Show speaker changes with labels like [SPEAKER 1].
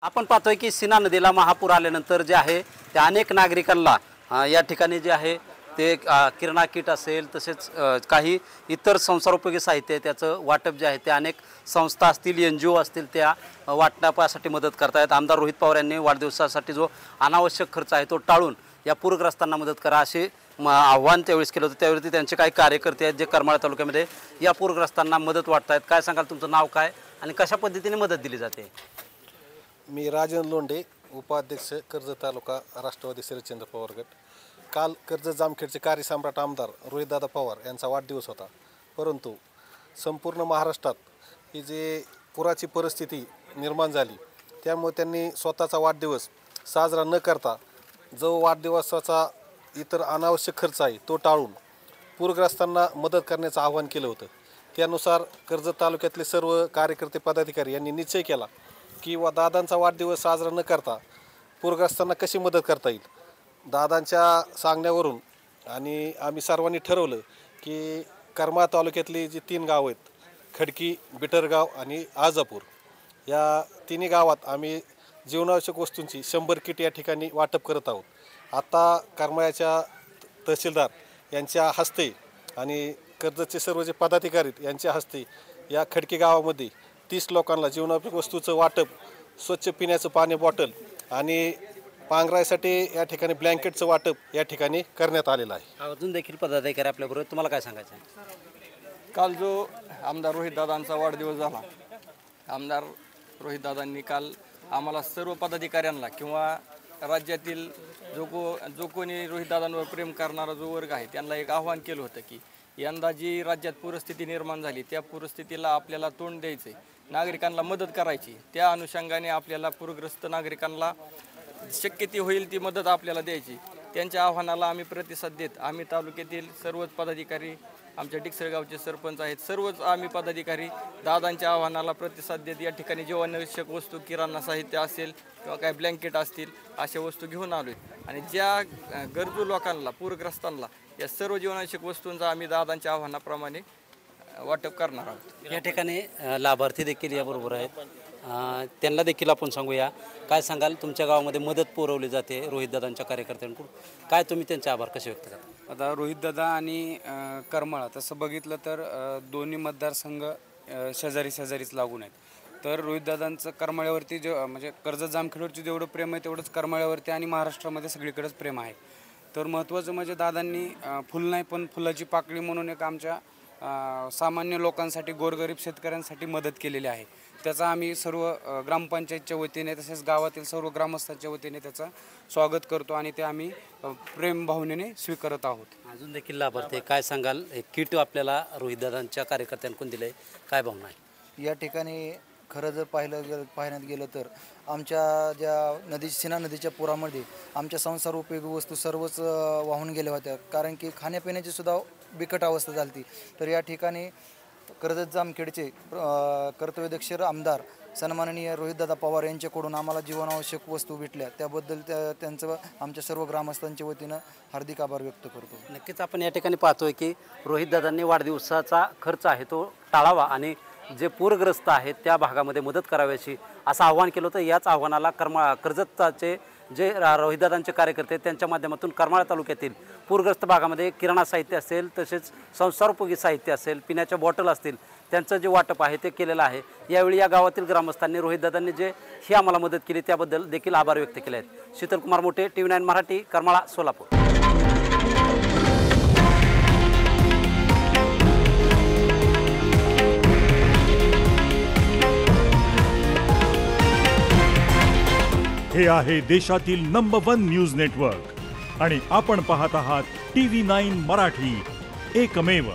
[SPEAKER 1] आपण पाहतोय की सीना नदीला महापूर आल्यानंतर जे आहे त्या अनेक नागरिकांना या ठिकाणी जे आहे ते किरणा किट असेल तसेच काही इतर संसारोपयोगी साहित्य त्याचं वाटप जे आहे ते अनेक संस्था असतील NGO असतील त्या वाटपासाठी मदत करतायत। आमदार रोहित पवार यांनी वाढदिवसासाठी जो अनावश्यक खर्च आहे तो टाळून या पूरग्रस्तांना मदत करा असे आव्हान त्यावेळेस केलं होतं। त्यावेळी त्यांचे काही कार्यकर्ते आहेत जे करमाळा तालुक्यामध्ये या पूरग्रस्तांना मदत वाटतायत। काय सांगाल, तुमचं नाव काय आणि कशा पद्धतीने मदत दिली जाते?
[SPEAKER 2] मी राजन लोंढे, उपाध्यक्ष कर्जत तालुका राष्ट्रवादी शरदचंद्र पवार गट। काल कर्जत जामखेडचे कार्यसम्राट आमदार रोहितदादा पवार यांचा वाढदिवस होता, परंतु संपूर्ण महाराष्ट्रात ही जे पुराची परिस्थिती निर्माण झाली त्यामुळे त्यांनी स्वतःचा वाढदिवस साजरा न करता जो वाढदिवसाचा इतर अनावश्यक खर्च आहे तो टाळून पूरग्रस्तांना मदत करण्याचं आवाहन केलं होतं। त्यानुसार कर्जत तालुक्यातले सर्व कार्यकर्ते पदाधिकारी यांनी निश्चय केला की दादांचा वाढदिवस साजरा न करता पूरग्रस्तांना कशी मदत करता येईल। दादांच्या सांगण्यावरून आणि आम्ही सर्वांनी ठरवलं की करमाळा तालुक्यातली जी 3 गावं आहेत, खडकी, बिटरगाव आणि आजापूर, या तिन्ही गावात आम्ही जीवनावश्यक वस्तूंची 100 किट या ठिकाणी वाटप करत आहोत। आता करमाळ्याच्या तहसीलदार यांच्या हस्ते आणि कर्जतचे सर्व जे पदाधिकारी यांच्या हस्ते या खडकी गावामध्ये 30 लोकांना जीवनावश्यक वस्तूचं वाटप, स्वच्छ पिण्याचं पाणी बॉटल आणि पांघरायसाठी या ठिकाणी ब्लँकेटचं वाटप या ठिकाणी करण्यात आलेलं आहे।
[SPEAKER 1] अजून देखील पदाधिकारी आपल्याबरोबर, तुम्हाला काय सांगायचं आहे?
[SPEAKER 3] काल जो आमदार रोहितदादांचा वाढदिवस झाला, आमदार रोहितदादांनी काल आम्हाला सर्व पदाधिकाऱ्यांना किंवा राज्यातील जो कोणी रोहितदादांवर प्रेम करणारा जो वर्ग आहे त्यांना एक आव्हान केलं होतं की यंदा जी राज्यात पूरस्थिती निर्माण झाली त्या पूरस्थितीला आपल्याला तोंड द्यायचं आहे, नागरिकांना मदत करायची। त्या अनुषंगाने आपल्याला पूरग्रस्त नागरिकांना शक्य ती होईल ती मदत आपल्याला द्यायची। त्यांच्या आव्हानाला आम्ही प्रतिसाद देत आम्ही तालुक्यातील सर्वच पदाधिकारी, आमच्या डिकसळगावचे सरपंच आहेत, सर्वच आम्ही पदाधिकारी दादांच्या आव्हानाला प्रतिसाद देत या ठिकाणी जीवनावश्यक वस्तू, किराणा साहित्य असेल किंवा काही ब्लँकेट असतील अशा वस्तू घेऊन आलो आहे। आणि ज्या गरजू लोकांना, पूरग्रस्तांना या सर्व जीवनावश्यक वस्तूंचा आम्ही दादांच्या आव्हानाप्रमाणे वाटप करणार आहोत।
[SPEAKER 1] या ठिकाणी लाभार्थी देखील याबरोबर आहेत, त्यांना देखील आपण सांगूया। काय सांगाल, तुमच्या गावामध्ये मदत पुरवली जाते रोहितदादांच्या कार्यकर्त्यांकडून, काय तुम्ही त्यांचे आभार कसे व्यक्त करता?
[SPEAKER 4] आता रोहितदादा आणि करमाळा तसं बघितलं तर दोन्ही मतदारसंघ शेजारीच लागून आहेत। तर रोहितदादांचं करमाळ्यावरती म्हणजे कर्जत जामखेडवरती जेवढं प्रेम आहे तेवढंच करमाळ्यावरती आणि महाराष्ट्रामध्ये सगळीकडेच प्रेम आहे। तर महत्त्वाचं म्हणजे दादांनी फुल नाही पण फुलाची पाकळी म्हणून एक आमच्या सामान्य लोकांसाठी, गोरगरीब शेतकऱ्यांसाठी मदत केलेली आहे। त्याचा आम्ही सर्व ग्रामपंचायतच्या वतीने तसेच गावातील सर्व ग्रामस्थांच्या वतीने त्याचं स्वागत करतो आणि ते आम्ही प्रेम भावनेने स्वीकारत आहोत।
[SPEAKER 1] अजून देखील लाभार्थी, काय सांगाल, एक किट आपल्याला रोहितदादांच्या कार्यकर्त्यांकडून दिलं आहे, काय भावना आहे?
[SPEAKER 5] या ठिकाणी खरं जर पाहण्यात गेलं तर आमच्या ज्या सीना नदीच्या पुरामध्ये आमच्या संसार उपयोगी वस्तू सर्वच वाहून गेल्या होत्या, कारण की खाण्यापिण्याची सुद्धा बिकट अवस्था झाली। तर या ठिकाणी कर्जत जामखेडचे कर्तव्यदक्ष आमदार सन्माननीय रोहितदादा पवार यांच्याकडून आम्हाला जीवनावश्यक वस्तू भेटल्या, त्याबद्दल त्यांचं आमच्या सर्व ग्रामस्थांच्या वतीनं हार्दिक आभार व्यक्त करतो।
[SPEAKER 1] नक्कीच आपण या ठिकाणी पाहतोय की रोहितदादांनी वाढदिवसाचा खर्च आहे तो टाळावा आणि जे पूरग्रस्त आहेत त्या भागामध्ये मदत कराव्याची असं आव्हान केलं होतं। याच आव्हानाला कर्जतचे जे रोहितदादांचे कार्यकर्ते त्यांच्या माध्यमातून करमाळा तालुक्यातील पूरग्रस्त भागामध्ये किराणा साहित्य असेल तसेच संसारोपयोगी साहित्य असेल, पिण्याच्या बॉटल असतील, त्यांचं जे वाटप आहे ते केलेलं आहे। यावेळी या गावातील ग्रामस्थांनी रोहितदादांनी जे ही आम्हाला मदत केली त्याबद्दल देखील आभार व्यक्त केले आहेत। शीतलकुमार मोठे, TV9 मराठी, करमाळा, सोलापूर।
[SPEAKER 6] हे आहे देशातील नंबर 1 न्यूज नेटवर्क आणि आपण पाहत आहात TV9 मराठी, एकमेव।